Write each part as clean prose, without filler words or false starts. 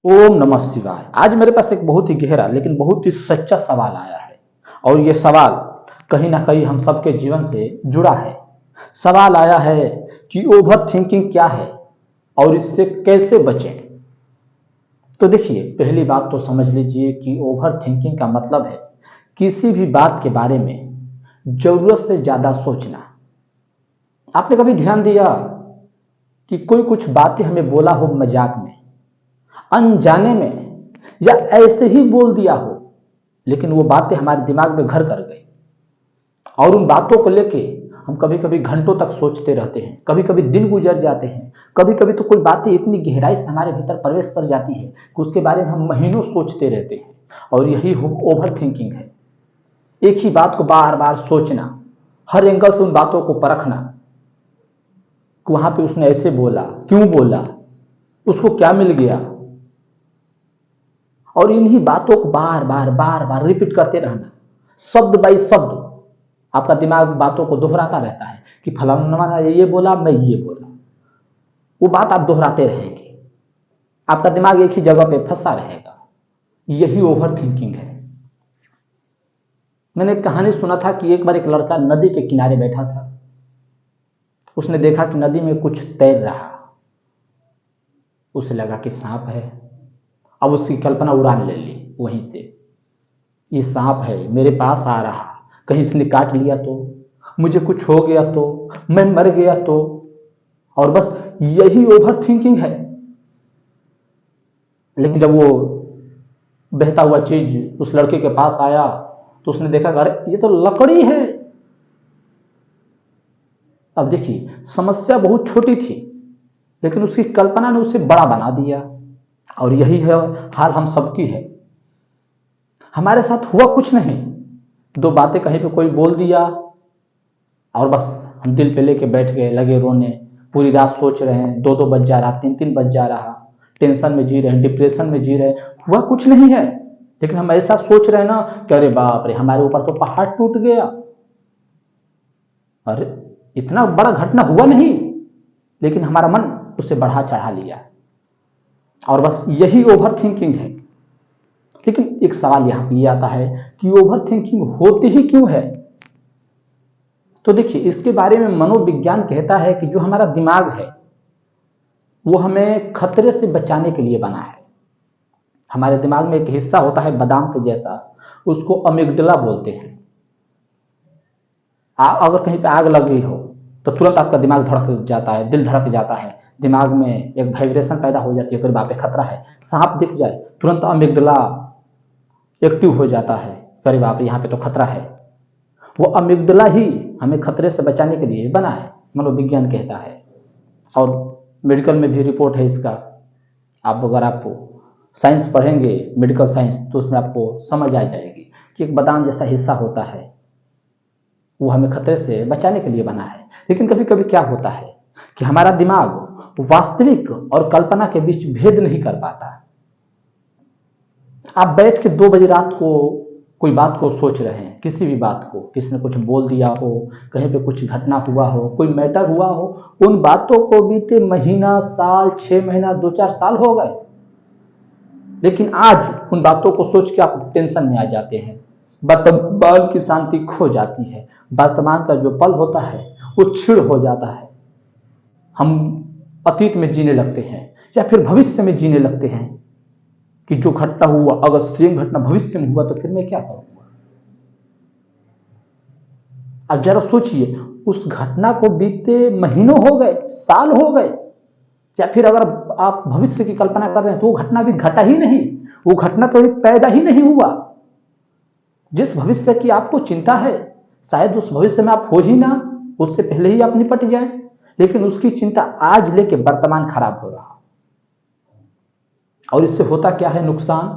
ओम नमः शिवाय। आज मेरे पास एक बहुत ही गहरा लेकिन बहुत ही सच्चा सवाल आया है और ये सवाल कहीं ना कहीं हम सबके जीवन से जुड़ा है। सवाल आया है कि ओवर थिंकिंग क्या है और इससे कैसे बचें। तो देखिए, पहली बात तो समझ लीजिए कि ओवर थिंकिंग का मतलब है किसी भी बात के बारे में जरूरत से ज्यादा सोचना। आपने कभी ध्यान दिया कि कोई कुछ बातें हमें बोला हो मजाक में, अनजाने में, या ऐसे ही बोल दिया हो, लेकिन वो बातें हमारे दिमाग में घर कर गई और उन बातों को लेके हम कभी कभी घंटों तक सोचते रहते हैं, कभी कभी दिन गुजर जाते हैं, कभी कभी तो कोई बातें इतनी गहराई से हमारे भीतर प्रवेश कर जाती है कि उसके बारे में हम महीनों सोचते रहते हैं। और यही ओवर थिंकिंग है। एक ही बात को बार बार सोचना, हर एंगल से उन बातों को परखना कि वहां पे उसने ऐसे बोला, क्यों बोला, उसको क्या मिल गया, और इन्हीं बातों को बार बार रिपीट करते रहना, शब्द बाई शब्द। आपका दिमाग बातों को दोहराता रहता है कि फलाना ने ये बोला, मैं ये बोला। वो बात आप दोहराते रहेंगे, आपका दिमाग एक ही जगह पे फंसा रहेगा। यही ओवर थिंकिंग है। मैंने एक कहानी सुना था कि एक बार एक लड़का नदी के किनारे बैठा था। उसने देखा कि नदी में कुछ तैर रहा। उसे लगा कि सांप है। अब उसकी कल्पना उड़ान ले ली वहीं से, ये सांप है, मेरे पास आ रहा, कहीं इसने काट लिया तो, मुझे कुछ हो गया तो, मैं मर गया तो। और बस यही ओवर थिंकिंग है। लेकिन जब वो बहता हुआ चीज उस लड़के के पास आया तो उसने देखा, अरे ये तो लकड़ी है। अब देखिए, समस्या बहुत छोटी थी लेकिन उसकी कल्पना ने उसे बड़ा बना दिया। और यही है हाल हम सबकी है। हमारे साथ हुआ कुछ नहीं, दो बातें कहीं पे कोई बोल दिया और बस हम दिल पे लेके बैठ गए, लगे रोने। पूरी रात सोच रहे हैं, दो दो बज जा रहा, तीन तीन बज जा रहा, टेंशन में जी रहे हैं, डिप्रेशन में जी रहे हैं। हुआ कुछ नहीं है लेकिन हम ऐसा सोच रहे हैं ना कि अरे बाप रे, हमारे ऊपर तो पहाड़ टूट गया। अरे इतना बड़ा घटना हुआ नहीं, लेकिन हमारा मन उसे बढ़ा चढ़ा लिया। और बस यही ओवर थिंकिंग है। लेकिन एक सवाल यहां ये आता है कि ओवर थिंकिंग होती ही क्यों है। तो देखिए, इसके बारे में मनोविज्ञान कहता है कि जो हमारा दिमाग है वो हमें खतरे से बचाने के लिए बना है। हमारे दिमाग में एक हिस्सा होता है बादाम के जैसा, उसको अमिगडला बोलते हैं। अगर कहीं पे आग लग गई हो तो तुरंत आपका दिमाग धड़क जाता है, दिल धड़क जाता है, दिमाग में एक वाइब्रेशन पैदा हो जाती है, कोई वहां पे खतरा है। सांप दिख जाए तुरंत अमिगडला एक्टिव हो जाता है, अरे बाप रे, यहाँ पे तो खतरा है। वो अमिगडला ही हमें खतरे से बचाने के लिए बना है, मनोविज्ञान कहता है। और मेडिकल में भी रिपोर्ट है इसका। आप अगर आप साइंस पढ़ेंगे, मेडिकल साइंस, तो उसमें आपको समझ आ जाएगी कि एक बादाम जैसा हिस्सा होता है, वो हमें खतरे से बचाने के लिए बना है। लेकिन कभी कभी क्या होता है कि हमारा दिमाग वास्तविक और कल्पना के बीच भेद नहीं कर पाता। आप बैठ के 2 बजे रात को कोई बात को सोच रहे हैं, किसी भी बात को, किसी ने कुछ बोल दिया हो, कहीं पे कुछ घटना हुआ हो, कोई मैटर हुआ हो, उन बातों को बीते महीना, साल, 6 महीना, 2 4 साल हो गए, लेकिन आज उन बातों को सोच के आप टेंशन में आ जाते हैं। वर्तमान की शांति खो जाती है, वर्तमान का जो पल होता है वो क्षीण हो जाता है। हम अतीत में जीने लगते हैं या फिर भविष्य में जीने लगते हैं कि जो घटना हुआ, अगर सेम घटना भविष्य में हुआ तो फिर मैं क्या करूंगा। अब जरा सोचिए, उस घटना को बीते महीनों हो गए, साल हो गए, या फिर अगर आप भविष्य की कल्पना कर रहे हैं तो वो घटना भी घटा ही नहीं, वो घटना कभी पैदा ही नहीं हुआ। जिस भविष्य की आपको चिंता है, शायद उस भविष्य में आप हो ही ना, उससे पहले ही आप निपट जाए। लेकिन उसकी चिंता आज लेके वर्तमान खराब हो रहा, और इससे होता क्या है नुकसान,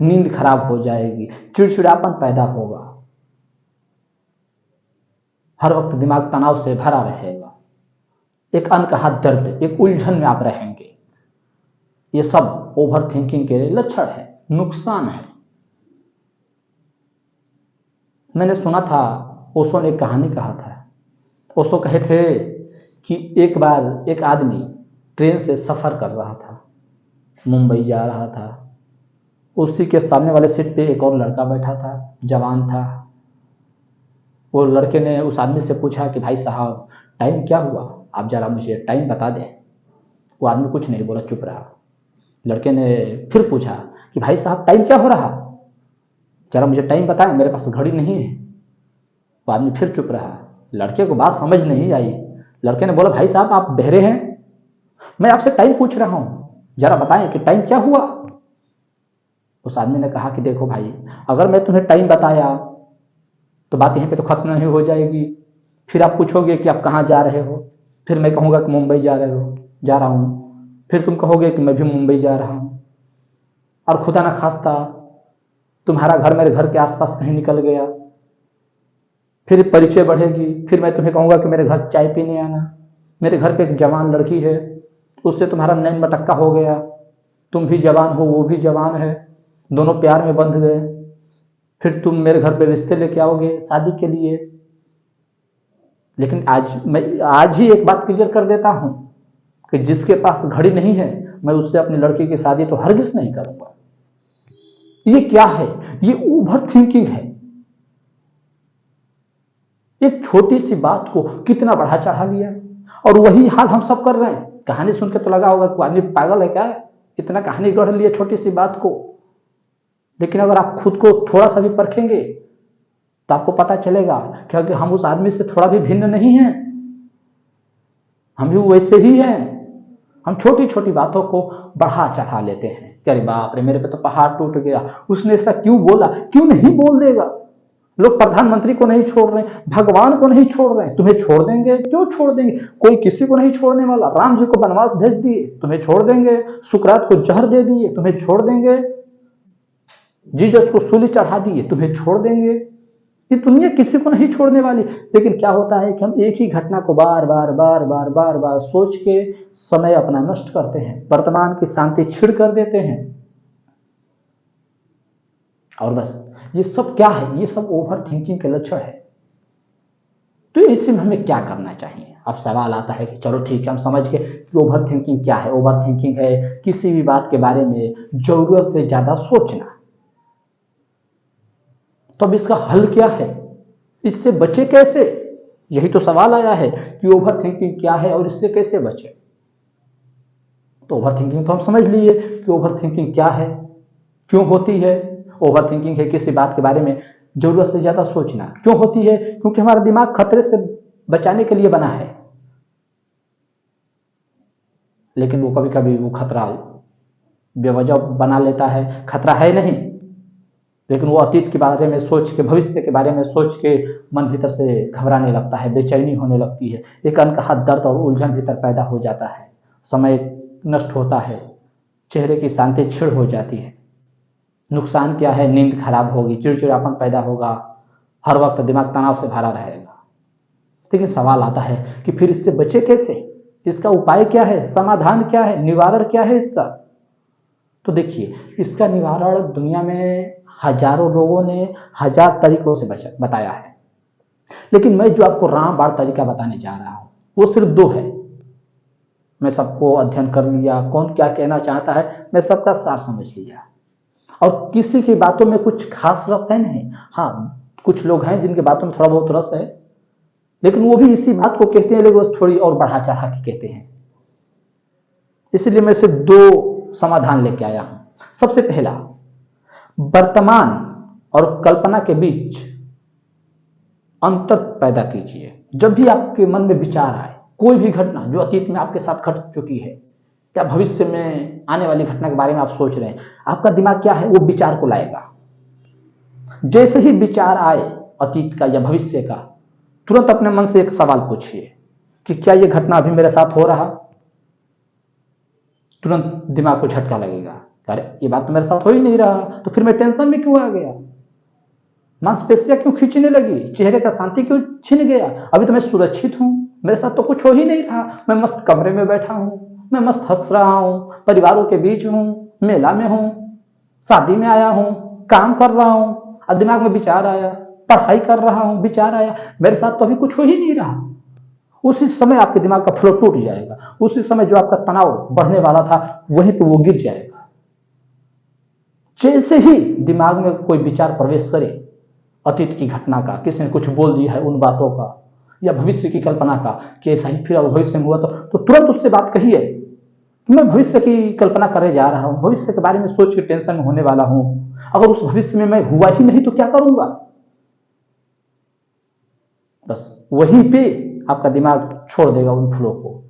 नींद खराब हो जाएगी, चिड़चिड़ापन पैदा होगा, हर वक्त दिमाग तनाव से भरा रहेगा, एक अनकहा दर्द, एक उलझन में आप रहेंगे। ये सब ओवर थिंकिंग के लक्षण है, नुकसान है। मैंने सुना था, ओशो ने एक कहानी कहा था। ओशो कहे थे कि एक बार एक आदमी ट्रेन से सफर कर रहा था। मुंबई जा रहा था। उसी के सामने वाले सीट पे एक और लड़का बैठा था, जवान था। वो लड़के ने उस आदमी से पूछा कि भाई साहब टाइम क्या हुआ, आप जरा मुझे टाइम बता दें। वो आदमी कुछ नहीं बोला, चुप रहा। लड़के ने फिर पूछा कि भाई साहब टाइम क्या हो रहा, जरा मुझे टाइम बताएं, मेरे पास घड़ी नहीं है। वो आदमी फिर चुप रहा। लड़के को बात समझ नहीं आई। लड़के ने बोला भाई साहब आप बहरे हैं, मैं आपसे टाइम पूछ रहा हूं, जरा बताएं कि टाइम क्या हुआ। उस आदमी ने कहा कि देखो भाई, अगर मैं तुम्हें टाइम बताया तो बात यहीं पे तो खत्म नहीं हो जाएगी। फिर आप पूछोगे कि आप कहाँ जा रहे हो, फिर मैं कहूँगा कि मुंबई जा रहा हूँ, फिर तुम कहोगे कि मैं भी मुंबई जा रहा हूँ, और खुदा ना खास्ता तुम्हारा घर मेरे घर के आसपास कहीं निकल गया, फिर परिचय बढ़ेगी, फिर मैं तुम्हें कहूँगा कि मेरे घर चाय पीने आना, मेरे घर पे एक जवान लड़की है, उससे तुम्हारा नैन मटक्का हो गया, तुम भी जवान हो वो भी जवान है, दोनों प्यार में बंध गए, फिर तुम मेरे घर पे रिश्ते लेके आओगे शादी के लिए। लेकिन मैं आज ही एक बात क्लियर कर देता हूं कि जिसके पास घड़ी नहीं है, मैं उससे अपनी लड़की की शादी तो हरगिज नहीं करूंगा। ये क्या है, ये ओवर थिंकिंग है। एक छोटी सी बात को कितना बढ़ा चढ़ा लिया, और वही हाल हम सब कर रहे हैं। कहानी सुन के तो लगा होगा कि आदमी पागल है क्या, इतना कहानी गढ़ लिया छोटी सी बात को। लेकिन अगर आप खुद को थोड़ा सा भी परखेंगे तो आपको पता चलेगा कि हम उस आदमी से थोड़ा भी भिन्न नहीं हैं, हम भी वैसे ही हैं। हम छोटी छोटी बातों को बढ़ा चढ़ा लेते हैं कि अरे बाप रे मेरे पे तो पहाड़ टूट गया, उसने ऐसा क्यों बोला, क्यों नहीं बोल देगा। लोग प्रधानमंत्री को नहीं छोड़ रहे, भगवान को नहीं छोड़ रहे, तुम्हें छोड़ देंगे, क्यों छोड़ देंगे, कोई किसी को नहीं छोड़ने वाला। राम जी को वनवास भेज दिए, तुम्हें छोड़ देंगे। सुकरात को जहर दे दिए, तुम्हें छोड़ देंगे। जीसस को सूली चढ़ा दिए, तुम्हें छोड़ देंगे। ये दुनिया किसी को नहीं छोड़ने वाली। लेकिन क्या होता है कि हम एक ही घटना को बार बार बार बार बार बार सोच के समय अपना नष्ट करते हैं, वर्तमान की शांति छिड़ कर देते हैं। और बस ये सब क्या है, ये सब ओवर थिंकिंग के लक्षण है। तो इससे हमें क्या करना चाहिए। अब सवाल आता है कि चलो ठीक है, हम समझ गए कि ओवर थिंकिंग क्या है। ओवर थिंकिंग है किसी भी बात के बारे में जरूरत से ज्यादा सोचना। तो अब इसका हल क्या है, इससे बचे कैसे, यही तो सवाल आया है कि ओवर थिंकिंग क्या है और इससे कैसे बचे। तो ओवर थिंकिंग तो हम समझ लिए कि ओवर थिंकिंग क्या है, क्यों होती है। ओवर थिंकिंग है किसी बात के बारे में जरूरत से ज्यादा सोचना। क्यों होती है, क्योंकि हमारा दिमाग खतरे से बचाने के लिए बना है। लेकिन वो कभी कभी वो खतरा बेवजह बना लेता है। खतरा है नहीं, लेकिन वो अतीत के बारे में सोच के, भविष्य के बारे में सोच के मन भीतर से घबराने लगता है, बेचैनी होने लगती है, एक अनकहा दर्द और उलझन भीतर पैदा हो जाता है, समय नष्ट होता है, चेहरे की शांति छिड़ हो जाती है। नुकसान क्या है, नींद खराब होगी, चिड़चिड़ापन पैदा होगा, हर वक्त दिमाग तनाव से भरा रहेगा। लेकिन सवाल आता है कि फिर इससे बचे कैसे, इसका उपाय क्या है, समाधान क्या है, निवारण क्या है इसका। तो देखिए, इसका निवारण दुनिया में हजारों लोगों ने हजार तरीकों से बताया है, लेकिन मैं जो आपको रामबाण तरीका बताने जा रहा हूं वो सिर्फ दो है। मैं सबको अध्ययन कर लिया, कौन क्या कहना चाहता है मैं सबका सार समझ लिया, और किसी की बातों में कुछ खास रस है नहीं। हाँ, कुछ लोग हैं जिनके बातों में थोड़ा बहुत रस है, लेकिन वो भी इसी बात को कहते हैं, लेकिन बस थोड़ी और बढ़ा चढ़ा के कहते हैं। इसलिए मैं सिर्फ दो समाधान लेके आया हूं। सबसे पहला, वर्तमान और कल्पना के बीच अंतर पैदा कीजिए। जब भी आपके मन में विचार आए, कोई भी घटना जो अतीत में आपके साथ घट चुकी है या भविष्य में आने वाली घटना के बारे में आप सोच रहे हैं, आपका दिमाग क्या है, वो विचार को लाएगा। जैसे ही विचार आए अतीत का या भविष्य का, तुरंत अपने मन से एक सवाल पूछिए कि क्या ये घटना अभी मेरे साथ हो रहा। तुरंत दिमाग को झटका लगेगा, अरे ये बात तो मेरे साथ हो ही नहीं रहा, तो फिर मैं टेंशन में क्यों आ गया, मांसपेशियां क्यों खींचने लगी, चेहरे का शांति क्यों छिन गया। अभी तो मैं सुरक्षित हूं, मेरे साथ तो कुछ हो ही नहीं रहा, मैं मस्त कमरे में बैठा हूं, मैं मस्त हंस रहा हूं, परिवारों के बीच हूं, मेला में हूं, शादी में आया हूं, काम कर रहा हूं। अब दिमाग में विचार आया, पढ़ाई कर रहा हूं, विचार आया, मेरे साथ तो अभी कुछ हो ही नहीं रहा। उसी समय आपके दिमाग का फ्लो टूट जाएगा, उसी समय जो आपका तनाव बढ़ने वाला था वहीं पे वो गिर जाएगा। जैसे ही दिमाग में कोई विचार प्रवेश करे अतीत की घटना का, किसी ने कुछ बोल दिया है उन बातों का, या भविष्य की कल्पना का कि ऐसा ही फिर भविष्य में हुआ, तो तुरंत उससे बात कहिए कि मैं भविष्य की कल्पना करने जा रहा हूं, भविष्य के बारे में सोच के टेंशन में होने वाला हूं, अगर उस भविष्य में मैं हुआ ही नहीं तो क्या करूंगा। बस वहीं पे आपका दिमाग छोड़ देगा उन फ्लो को।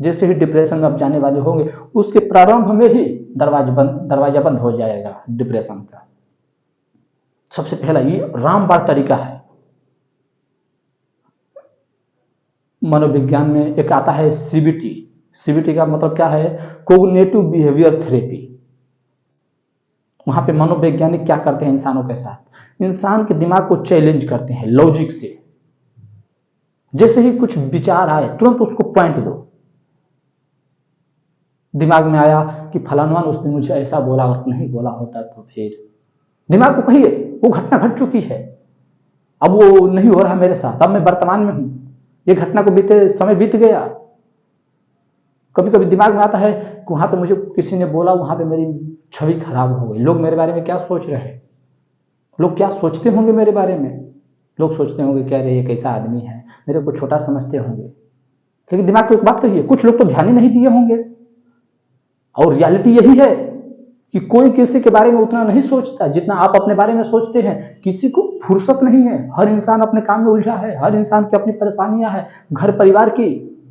जैसे ही डिप्रेशन में आप जाने वाले होंगे, उसके प्रारंभ में ही दरवाजा बंद हो जाएगा डिप्रेशन का। सबसे पहला ये रामबाण तरीका है। मनोविज्ञान में एक आता है सीबीटी। सीबीटी का मतलब क्या है? Cognitive behaviour therapy. वहां पे मनोवैज्ञानिक क्या करते हैं इंसानों के साथ? इंसान के दिमाग को चैलेंज करते हैं लॉजिक से। जैसे ही कुछ विचार आए तुरंत उसको पॉइंट दो। दिमाग में आया कि फलानवान उस दिन मुझे ऐसा बोला, और नहीं बोला होता तो फिर दिमाग को कहिए वो घटना घट चुकी है, अब वो नहीं हो रहा मेरे साथ, अब मैं वर्तमान में हूं, ये घटना को बीते समय बीत गया। कभी कभी दिमाग में आता है कि वहां पे मुझे किसी ने बोला, वहां पे मेरी छवि खराब हो गई, लोग मेरे बारे में क्या सोच रहे हैं, लोग क्या सोचते होंगे मेरे बारे में, लोग सोचते होंगे क्या रे ये कैसा आदमी है, मेरे को छोटा समझते होंगे। लेकिन दिमाग को एक बात कहिए, कुछ लोग तो ध्यान ही नहीं दिए होंगे। और रियलिटी यही है कि कोई किसी के बारे में उतना नहीं सोचता जितना आप अपने बारे में सोचते हैं। किसी को फुर्सत नहीं है, हर इंसान अपने काम में उलझा है, हर इंसान की अपनी परेशानियां हैं, घर परिवार की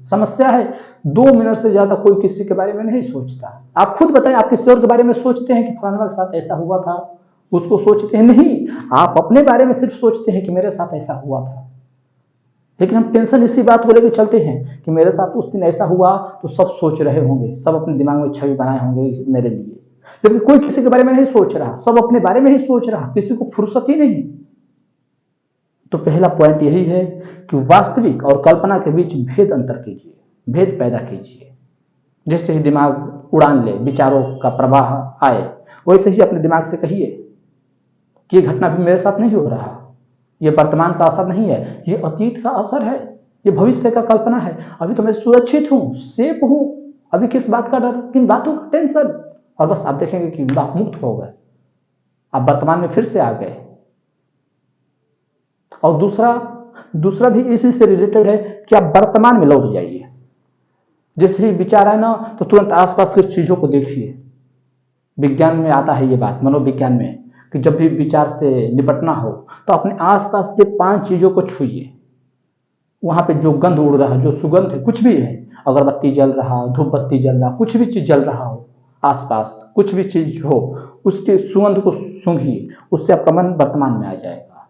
समस्या है। 2 मिनट से ज्यादा कोई किसी के बारे में नहीं सोचता। आप खुद बताएं, आप किसी और के बारे में सोचते हैं कि फलाना के साथ ऐसा हुआ था, उसको सोचते हैं? नहीं, आप अपने बारे में सिर्फ सोचते हैं कि मेरे साथ ऐसा हुआ था। लेकिन हम टेंशन इसी बात को लेकर चलते हैं कि मेरे साथ उस दिन ऐसा हुआ तो सब सोच रहे होंगे, सब अपने दिमाग में छवि बनाए होंगे मेरे लिए। लेकिन कोई किसी के बारे में नहीं सोच रहा, सब अपने बारे में ही सोच रहा, किसी को फुर्सत ही नहीं। तो पहला पॉइंट यही है कि वास्तविक और कल्पना के बीच भेद अंतर कीजिए, भेद पैदा कीजिए। जैसे ही दिमाग उड़ान ले, विचारों का प्रवाह आए, वैसे ही अपने दिमाग से कहिए कि ये घटना भी मेरे साथ नहीं हो रहा, ये वर्तमान का असर नहीं है, ये अतीत का असर है, ये भविष्य का कल्पना है। अभी तो मैं सुरक्षित हूं, सेफ हूं, अभी किस बात का डर, किन बातों का टेंशन। और बस आप देखेंगे कि आप मुक्त हो गए, आप वर्तमान में फिर से आ गए। और दूसरा भी इसी से रिलेटेड है कि आप वर्तमान में लौट जाइए। जैसे ही विचार आए ना तो तुरंत आसपास की चीजों को देखिए। विज्ञान में आता है ये बात, मनोविज्ञान में, कि जब भी विचार से निपटना हो तो अपने आसपास के 5 चीजों को छूइए। वहां पे जो गंध उड़ रहा, जो सुगंध है, कुछ भी है, अगरबत्ती जल रहा, धूप बत्ती जल रहा, कुछ भी चीज जल रहा हो, आसपास कुछ भी चीज हो, उसके सुगंध को सूंघिए, उससे आपका मन वर्तमान में आ जाएगा।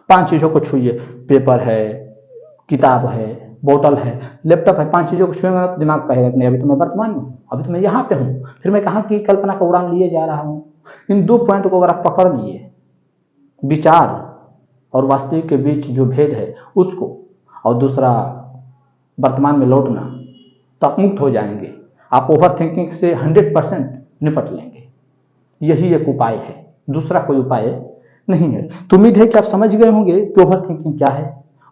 5 चीजों को छूइए, पेपर है, किताब है, बोतल है, लैपटॉप है। 5 चीजों को छूएंगे तो दिमाग कहेगा कि नहीं अभी तो मैं वर्तमान में हूँ, अभी तो मैं यहाँ पे हूँ, फिर मैं कहाँ की कल्पना का उड़ान लिए जा रहा हूँ। इन 2 पॉइंट को अगर आप पकड़ लिए, विचार और वास्तविक के बीच जो भेद है उसको, और दूसरा वर्तमान में लौटना, तो आप मुक्त हो जाएंगे। आप ओवर थिंकिंग से 100% निपट लेंगे। यही एक उपाय है, दूसरा कोई उपाय नहीं है। तो उम्मीद है कि आप समझ गए होंगे कि ओवर थिंकिंग क्या है।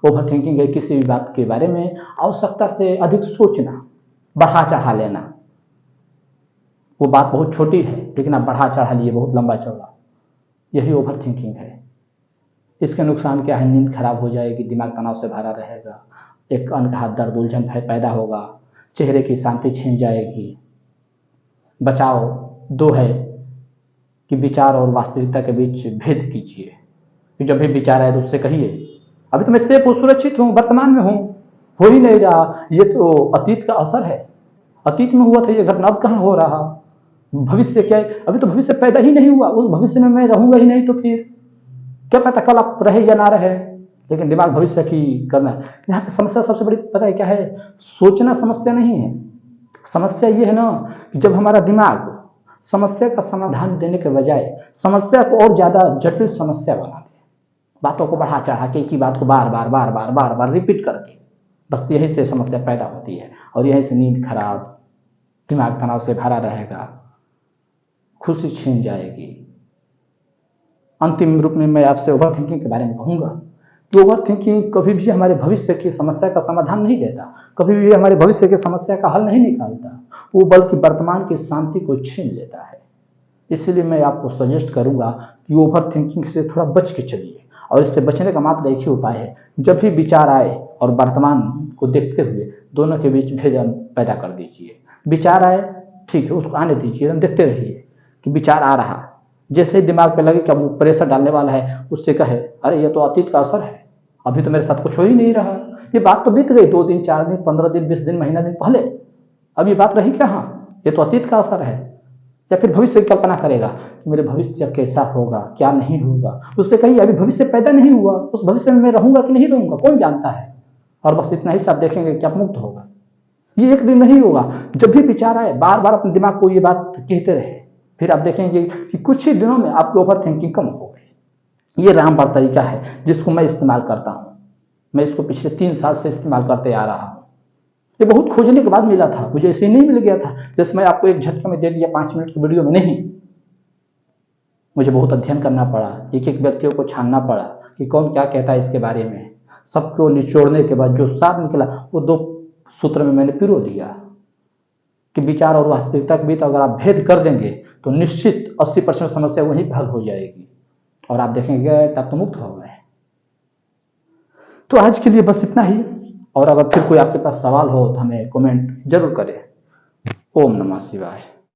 ओवर थिंकिंग है किसी भी बात के बारे में आवश्यकता से अधिक सोचना, बढ़ा चढ़ा लेना। वो बात बहुत छोटी है लेकिन आप बढ़ा चढ़ा लिए बहुत लंबा चौड़ा, यही ओवर थिंकिंग है। इसके नुकसान क्या है? नींद खराब हो जाएगी, दिमाग तनाव से भरा रहेगा, एक अनकहा दर्द उलझन पैदा होगा, चेहरे की शांति छीन जाएगी। बचाव 2 है कि विचार और वास्तविकता के बीच भेद कीजिए। कि जब भी विचार आए तो उससे कहिए अभी तो मैं सेफ हूँ, सुरक्षित हूँ, वर्तमान में हूँ, हो ही नहीं रहा, ये तो अतीत का असर है, अतीत में हुआ था ये घटना, अब कहाँ हो रहा। भविष्य क्या है? अभी तो भविष्य पैदा ही नहीं हुआ, उस भविष्य में मैं रहूंगा ही नहीं, तो फिर क्या पता कल आप रहे या ना रहे। लेकिन दिमाग भविष्य की करना है। यहाँ पे समस्या सबसे बड़ी पता है क्या है? सोचना समस्या नहीं है। समस्या ये है ना कि जब हमारा दिमाग समस्या का समाधान देने के बजाय समस्या को और ज्यादा जटिल समस्या बना दे, बातों को बढ़ा चढ़ा के एक ही बात को बार बार रिपीट करके, बस यही से समस्या पैदा होती है। और यहीं से नींद खराब, दिमाग तनाव से भरा रहेगा, खुशी छीन जाएगी। अंतिम रूप में मैं आपसे ओवर थिंकिंग के बारे में कहूंगा कि ओवर थिंकिंग कभी भी हमारे भविष्य की समस्या का समाधान नहीं देता, कभी भी हमारे भविष्य की समस्या का हल नहीं निकालता, वो बल्कि वर्तमान की शांति को छीन लेता है। इसलिए मैं आपको सजेस्ट करूंगा कि ओवर थिंकिंग से थोड़ा बच के चलिए, और इससे बचने का मात्र एक ही उपाय है, जब भी विचार आए और वर्तमान को देखते हुए दोनों के बीच भेद पैदा कर दीजिए। विचार आए, ठीक है, उसको आने दीजिए, हम देखते रहिए कि विचार आ रहा, जैसे ही दिमाग पे लगे कि अब वो प्रेशर डालने वाला है, उससे कहे अरे ये तो अतीत का असर है, अभी तो मेरे साथ कुछ हो ही नहीं रहा, ये बात तो बीत गई 2 दिन 4 दिन 15 दिन 20 दिन महीना दिन पहले, अब ये बात रही कहाँ, ये तो अतीत का असर है। या फिर भविष्य की कल्पना करेगा कि मेरे भविष्य कैसा होगा क्या नहीं होगा, उससे कहीं अभी भविष्य पैदा नहीं हुआ, उस भविष्य में मैं रहूंगा कि नहीं रहूंगा कौन जानता है, और बस इतना ही सब देखेंगे कि आप मुक्त होगा। ये एक दिन नहीं होगा, जब भी विचार आए बार बार अपने दिमाग को ये बात कहते रहे, फिर आप देखेंगे कि कुछ ही दिनों में आपकी ओवर थिंकिंग कम हो गई। ये रामबाण तरीका है जिसको मैं इस्तेमाल करता हूँ, मैं इसको पिछले 3 साल से इस्तेमाल करते आ रहा हूँ। ये बहुत खोजने के बाद मिला था, मुझे ऐसे ही नहीं मिल गया था जैसे मैं आपको एक झटके में दे दिया 5 मिनट की वीडियो में, नहीं, मुझे बहुत अध्ययन करना पड़ा, एक एक व्यक्तियों को छानना पड़ा कि कौन क्या कहता है इसके बारे में। सबको निचोड़ने के बाद जो सार निकला वो 2 सूत्र में मैंने पिरो दिया कि विचार और वास्तविकता के बीच अगर आप भेद कर देंगे तो निश्चित 80% समस्या वहीं हल हो जाएगी, और आप देखेंगे तब तो मुक्त हो गए। तो आज के लिए बस इतना ही, और अगर फिर कोई आपके पास सवाल हो तो हमें कमेंट जरूर करें। ओम नमः शिवाय।